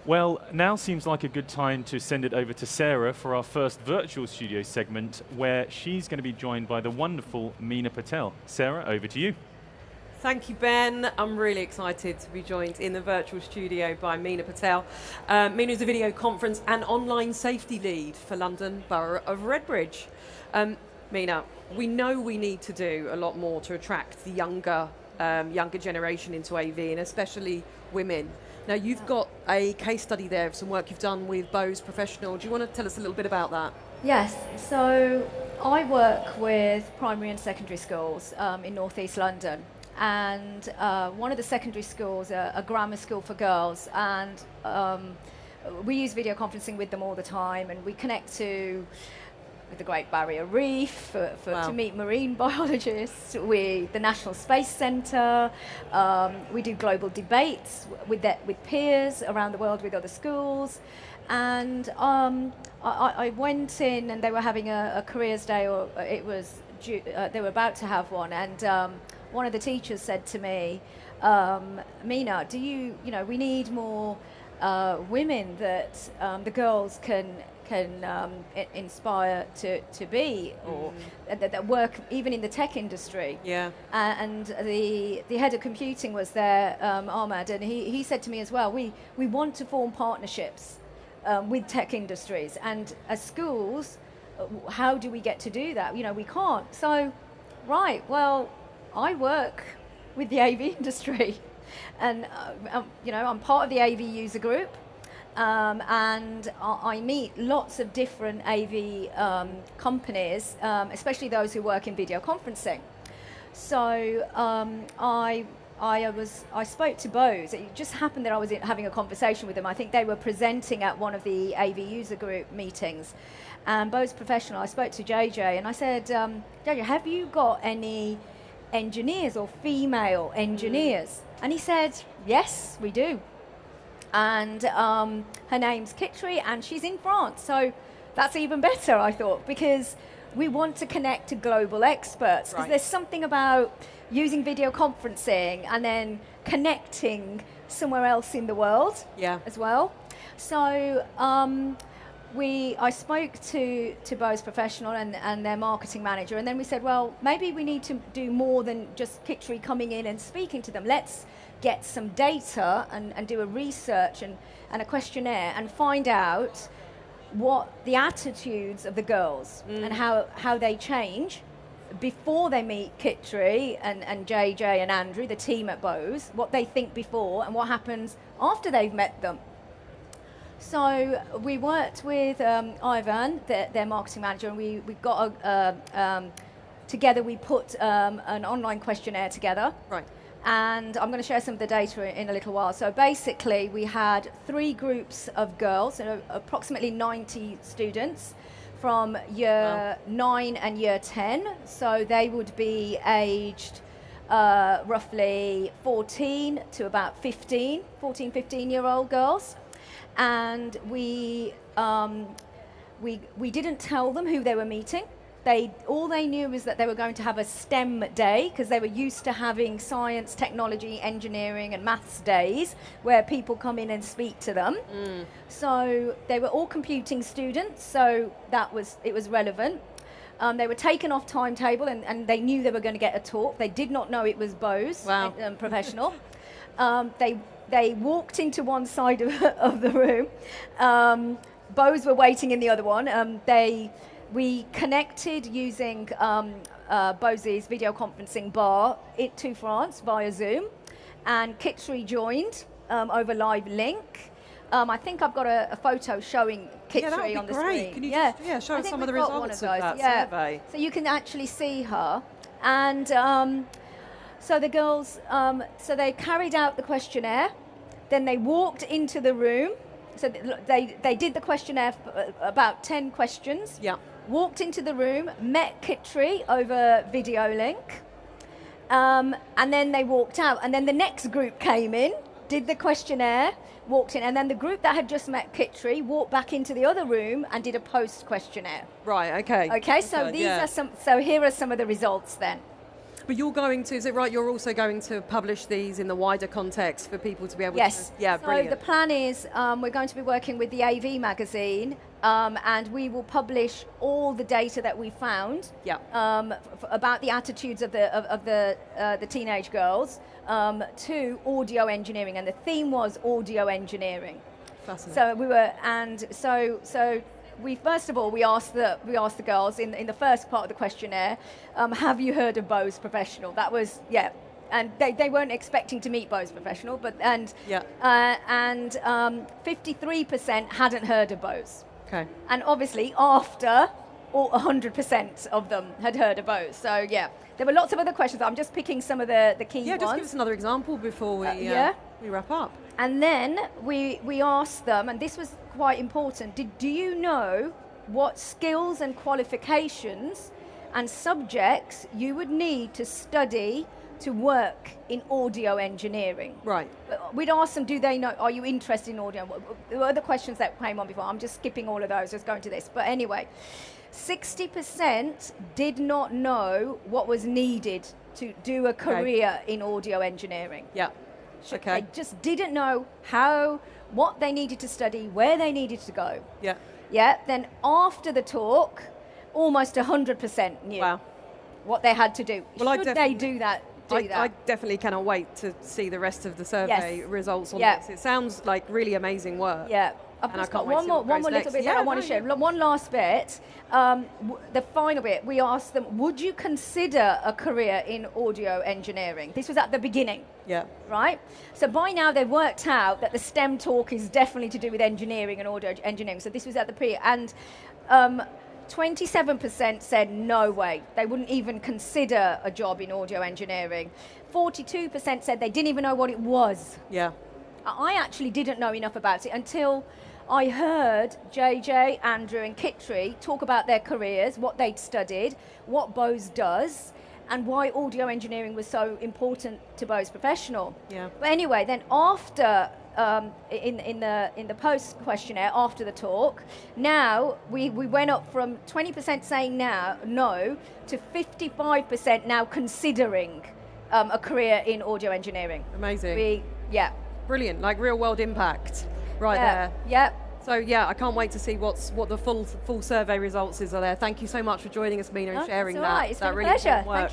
Well, now seems like a good time to send it over to Sarah for our first virtual studio segment, where she's going to be joined by the wonderful Mina Patel. Sarah, over to you. Thank you, Ben. I'm really excited to be joined in the virtual studio by Mina Patel. Mina is a video conference and online safety lead for London Borough of Redbridge. Mina, we know we need to do a lot more to attract the younger generation into AV, and especially women. Now, you've got a case study there of some work you've done with Bose Professional. Do you want to tell us a little bit about that? Yes, so I work with primary and secondary schools in North East London. And one of the secondary schools, a grammar school for girls, and we use video conferencing with them all the time, and we connect to the Great Barrier Reef to meet marine biologists, the National Space Centre. We do global debates with peers around the world with other schools. And I went in, and they were having a careers day, or it was they were about to have one, and one of the teachers said to me, Mina, we need more women that the girls can inspire to be, or that work even in the tech industry. Yeah. And the head of computing was there, Ahmad, and he said to me as well, we want to form partnerships with tech industries, and as schools, how do we get to do that? We can't. So, right, well, I work with the AV industry, and I'm part of the AV user group. And I meet lots of different AV companies, especially those who work in video conferencing. So I spoke to Bose. It just happened that I was having a conversation with them. I think they were presenting at one of the AV user group meetings. And Bose Professional, I spoke to JJ, and I said, JJ, have you got any engineers or female engineers? And he said, yes, we do. And her name's Kitri, and she's in France. So that's even better, I thought, because we want to connect to global experts. Because there's something about using video conferencing and then connecting somewhere else in the world as well. So I spoke to Bose Professional and their marketing manager, and then we said, well, maybe we need to do more than just Kitri coming in and speaking to them. Let's get some data and do a research and a questionnaire and find out what the attitudes of the girls and how they change before they meet Kitri and JJ and Andrew, the team at Bose, what they think before and what happens after they've met them. So we worked with Ivan, their marketing manager, and we got together. We put an online questionnaire together. Right. And I'm going to share some of the data in a little while. So basically, we had 3 groups of girls, so approximately 90 students from year 9 and year 10. So they would be aged roughly 14 to about 15-year-old girls. And we didn't tell them who they were meeting. All they knew was that they were going to have a STEM day, because they were used to having science, technology, engineering and maths days where people come in and speak to them. So they were all computing students, so it was relevant. They were taken off timetable, and they knew they were going to get a talk. They did not know it was Bose Professional. They walked into one side of the room. Bose were waiting in the other one. We connected using Bose's video conferencing bar to France via Zoom, and Kitri joined over live link. I think I've got a photo showing Kitri on the screen. Can you just show us some of the results of that survey? So you can actually see her. And so the girls, so they carried out the questionnaire, then they walked into the room. So they did the questionnaire for about 10 questions. Yeah. Walked into the room, met Kitri over video link, and then they walked out. And then the next group came in, did the questionnaire, walked in, and then the group that had just met Kitri walked back into the other room and did a post questionnaire. Right. Okay. Okay. So these are some. So here are some of the results then. But you're going to, is it right, you're also going to publish these in the wider context for people to be able Yes. to... Yeah, so brilliant. the plan is we're going to be working with the AV magazine, and we will publish all the data that we found Yeah. about the attitudes of the teenage girls to audio engineering, and the theme was audio engineering. Fascinating. So we were, and so we first of all we asked the girls in the first part of the questionnaire, have you heard of Bose Professional? That was and they weren't expecting to meet Bose Professional, but and 53% hadn't heard of Bose. Okay. And obviously after all 100% of them had heard of Bose. So yeah, there were lots of other questions. I'm just picking some of the key ones. Yeah, just give us another example before we we wrap up. And then we asked them, and this was quite important, do you know what skills and qualifications and subjects you would need to study to work in audio engineering? Right. We'd ask them, do they know, are you interested in audio? There were other questions that came on before. I'm just skipping all of those, just going to this. But anyway, 60% did not know what was needed to do a career in audio engineering. Yeah. Okay. They just didn't know what they needed to study, where they needed to go. Yeah. Yeah. Then after the talk, almost 100% knew what they had to do. Well, Should they do that? I definitely cannot wait to see the rest of the survey results on this. It sounds like really amazing work. Yeah. I've And just I got can't wait to one see more what goes little next. bit Yeah, that I want no, to share. yeah. One last bit. The final bit, we asked them, would you consider a career in audio engineering? This was at the beginning. Yeah. Right? So by now they've worked out that the STEM talk is definitely to do with engineering and audio engineering. So this was at the pre, and 27% said no way. They wouldn't even consider a job in audio engineering. 42% said they didn't even know what it was. Yeah. I actually didn't know enough about it until I heard JJ, Andrew and Kitri talk about their careers, what they'd studied, what Bose does, and why audio engineering was so important to Bose Professional. Yeah. But anyway, then after in the post questionnaire after the talk, now we went up from 20% saying no to 55% now considering a career in audio engineering. Amazing. Brilliant, like real world impact there. Yeah. So yeah, I can't wait to see what the full survey results are there. Thank you so much for joining us, Mina, and sharing That's all right. that It's been a really pleasure. important work. Thank